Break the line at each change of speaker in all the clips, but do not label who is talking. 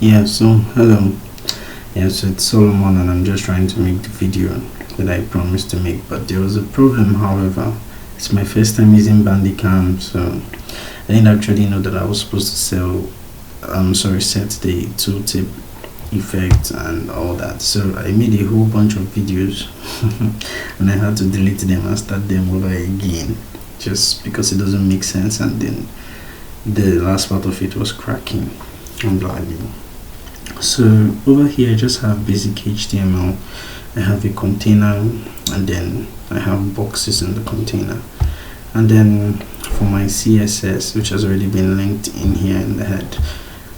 Yeah, so hello. Yes, it's Solomon, and I'm just trying to make the video that I promised to make. But there was a problem, however. It's my first time using Bandicam, so I didn't actually know that I was supposed to set the tooltip effect and all that. So I made a whole bunch of videos and I had to delete them and start them over again just because it doesn't make sense, and then the last part of it was cracking and lagging. So over here I just have basic HTML. I have a container, and then I have boxes in the container, and then for my CSS, which has already been linked in here in the head,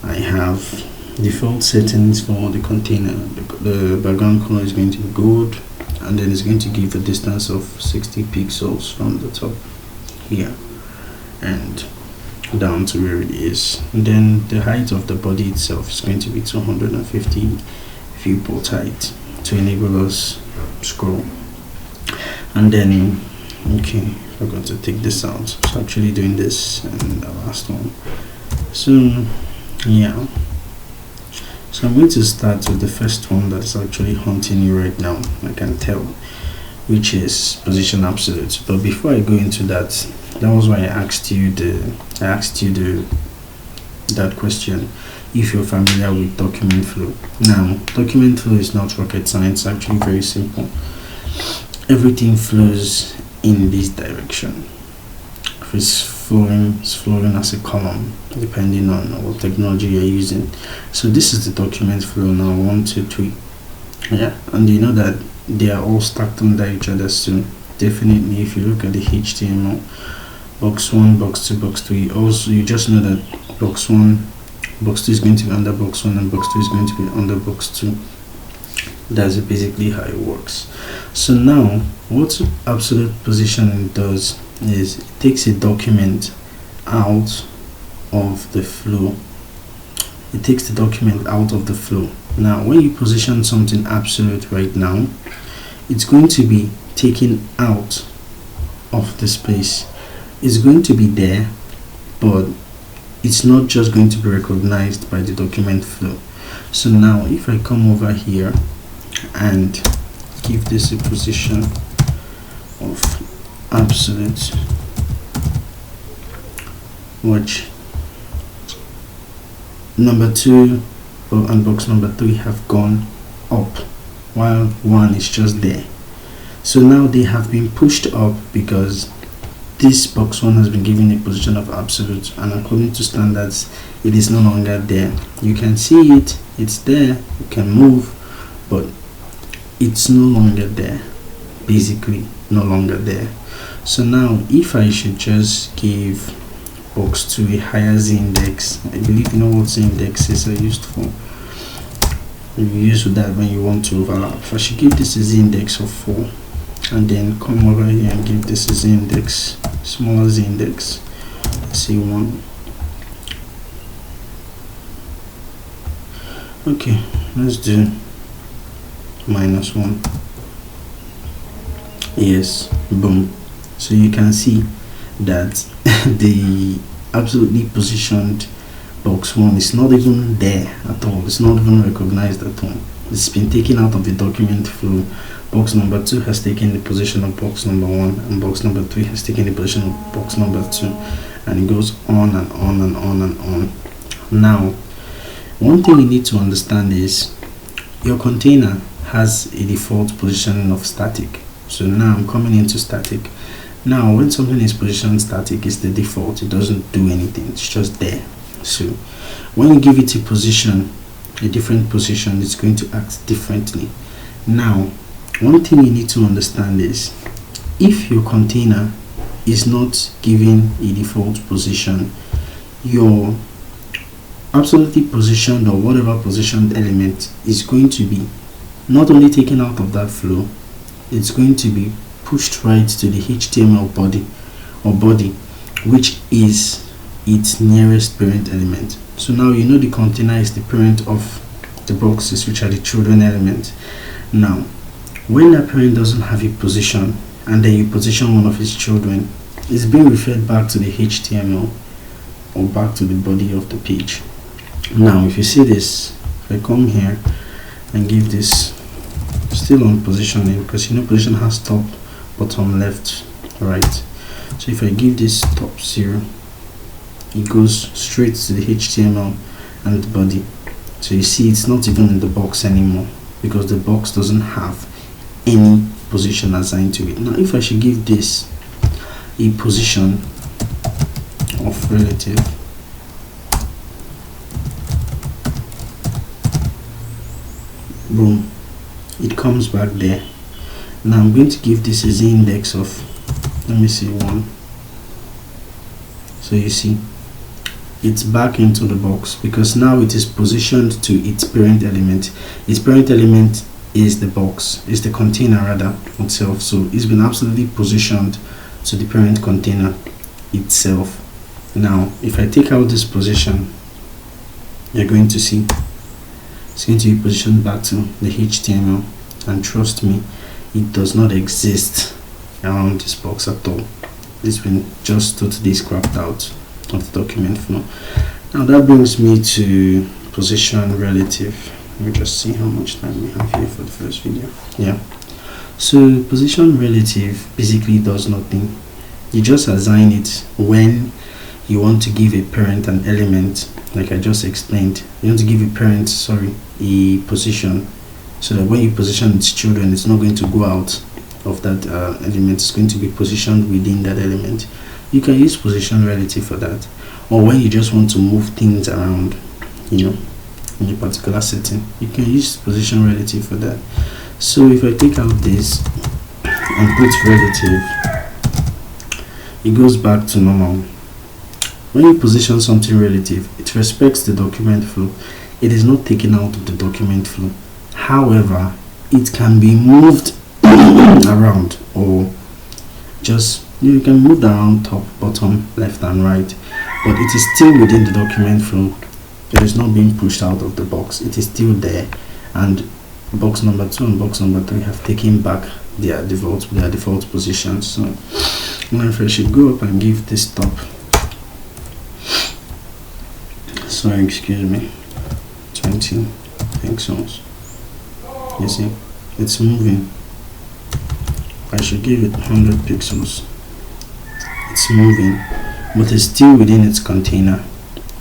I have default settings for the container. The background color is going to be gold, and then it's going to give a distance of 60 pixels from the top here and down to where it is. And then the height of the body itself is going to be 250 viewport height to enable us scroll. And then okay, I'm going to take this out. So actually doing this in the last one. So yeah, so I'm going to start with the first one that is actually haunting you right now, I can tell, which is position absolute. But before I go into that, that was why I asked you that question, if you're familiar with document flow. Now, document flow is not rocket science, actually very simple. Everything flows in this direction. If it's flowing as a column, depending on what technology you're using. So this is the document flow now, 1, 2, 3. Yeah, and you know that they are all stacked under each other. So definitely, if you look at the HTML, box 1, box 2, box 3, also you just know that box 1, box 2 is going to be under box 1, and box 2 is going to be under box 2. That's basically how it works. So now what absolute positioning does is it takes a document out of the flow. It takes the document out of the flow. Now when you position something absolute right now, it's going to be taken out of the space. It's going to be there, but it's not just going to be recognized by the document flow. So now if I come over here and give this a position of absolute, which number 2 and box number 3 have gone up while 1 is just there. So now they have been pushed up because this box 1 has been given a position of absolute, and according to standards it is no longer there. You can see it, it's there, you can move, but it's no longer there, basically no longer there. So now if I should just give box 2 a higher z-index, I believe you know what z-indexes are used for. You use that when you want to overlap. If I should give this a z-index of 4, and then come over here and give this a z-index, smaller z-index, let's say 1. Okay, let's do -1. Yes, boom. So you can see that the absolutely positioned box 1 is not even there at all. It's not even recognized at all. It's been taken out of the document flow. Box number 2 has taken the position of box number 1, and box number 3 has taken the position of box number 2, and it goes on and on and on and on. Now, one thing you need to understand is your container has a default positioning of static. So now I'm coming into static. Now when something is positioned static, it's the default. It doesn't do anything, it's just there. So when you give it a position, a different position, it's going to act differently. Now one thing you need to understand is if your container is not given a default position, your absolutely positioned or whatever positioned element is going to be not only taken out of that flow, it's going to be pushed right to the HTML body, which is its nearest parent element. So now you know the container is the parent of the boxes, which are the children element. Now when that parent doesn't have a position, and then you position one of its children, it's being referred back to the HTML or back to the body of the page. Now if you see this, if I come here and give this still on positioning, because you know position has top, bottom, left, right. So if I give this top 0, it goes straight to the HTML and the body. So you see it's not even in the box anymore, because the box doesn't have any position assigned to it. Now if I should give this a position of relative, boom, it comes back there. Now I'm going to give this as the index of, let me see, 1. So you see it's back into the box, because now it is positioned to its parent element. Its parent element is the box, is the container rather itself. So it's been absolutely positioned to the parent container itself. Now if I take out this position, you're going to see it's going to be positioned back to the HTML, and trust me, it does not exist around this box at all. It's been just totally scrapped out of the document flow. Now that brings me to position relative. Let me just see how much time we have here for the first video. Yeah, so position relative basically does nothing. You just assign it when you want to give a parent an element, like I just explained. You want to give a parent, a position, so that when you position its children, it's not going to go out of that element. It's going to be positioned within that element. You can use position relative for that, or when you just want to move things around, you know, in a particular setting, you can use position relative for that. So if I take out this and put relative, it goes back to normal. When you position something relative, it respects the document flow. It is not taken out of the document flow. However, it can be moved around, or just you can move around top, bottom, left and right, but it is still within the document flow. It is not being pushed out of the box. It is still there, and box number 2 and box number 3 have taken back their default positions. So now if I should go up and give this top, sorry, excuse me, 20 pixels, you see it's moving. I should give it 100 pixels, it's moving, but it's still within its container,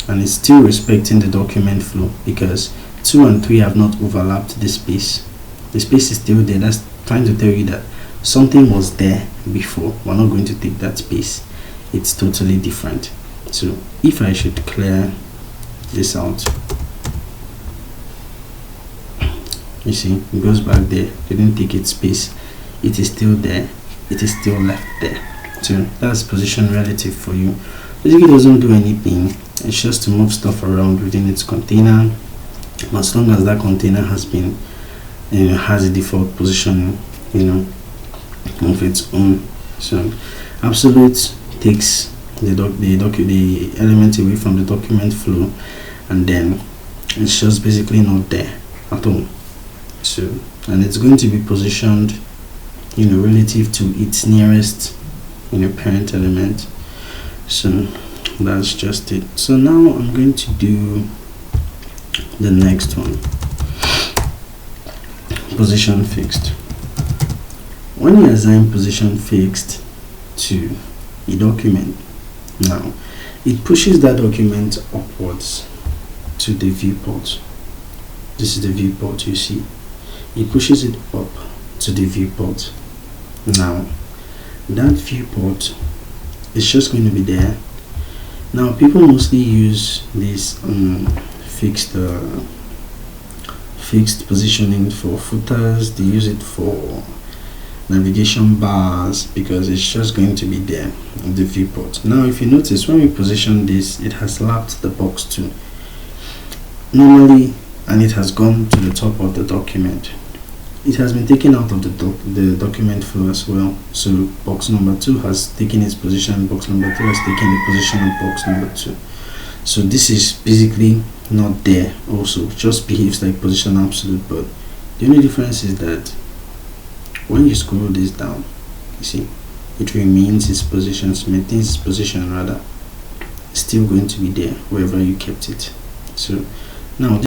and it's still respecting the document flow, because 2 and 3 have not overlapped the space. The space is still there. That's trying to tell you that something was there before. We're not going to take that space. It's totally different. So if I should clear this out, you see it goes back there. Didn't take its space. It is still there. It is still left there. So that's position relative for you. Basically, it doesn't do anything. It's just to move stuff around within its container, as long as that container has been, has a default position, of its own. So absolute takes the element away from the document flow, and then it's just basically not there at all. So, and it's going to be positioned, relative to its nearest, parent element. So that's just it. So now I'm going to do the next one, position fixed. When you assign position fixed to a document, now it pushes that document upwards to the viewport. This is the viewport, you see. It pushes it up to the viewport. Now that viewport is just going to be there. Now people mostly use this fixed positioning for footers. They use it for navigation bars, because it's just going to be there in the viewport. Now if you notice, when we position this, it has lapped the box too normally, and it has gone to the top of the document. It has been taken out of the document flow as well. So box number 2 has taken its position, box number 3 has taken the position of box number 2. So this is basically not there also, just behaves like position absolute, but the only difference is that when you scroll this down, you see it remains its position, maintains its position rather, it's still going to be there wherever you kept it. So now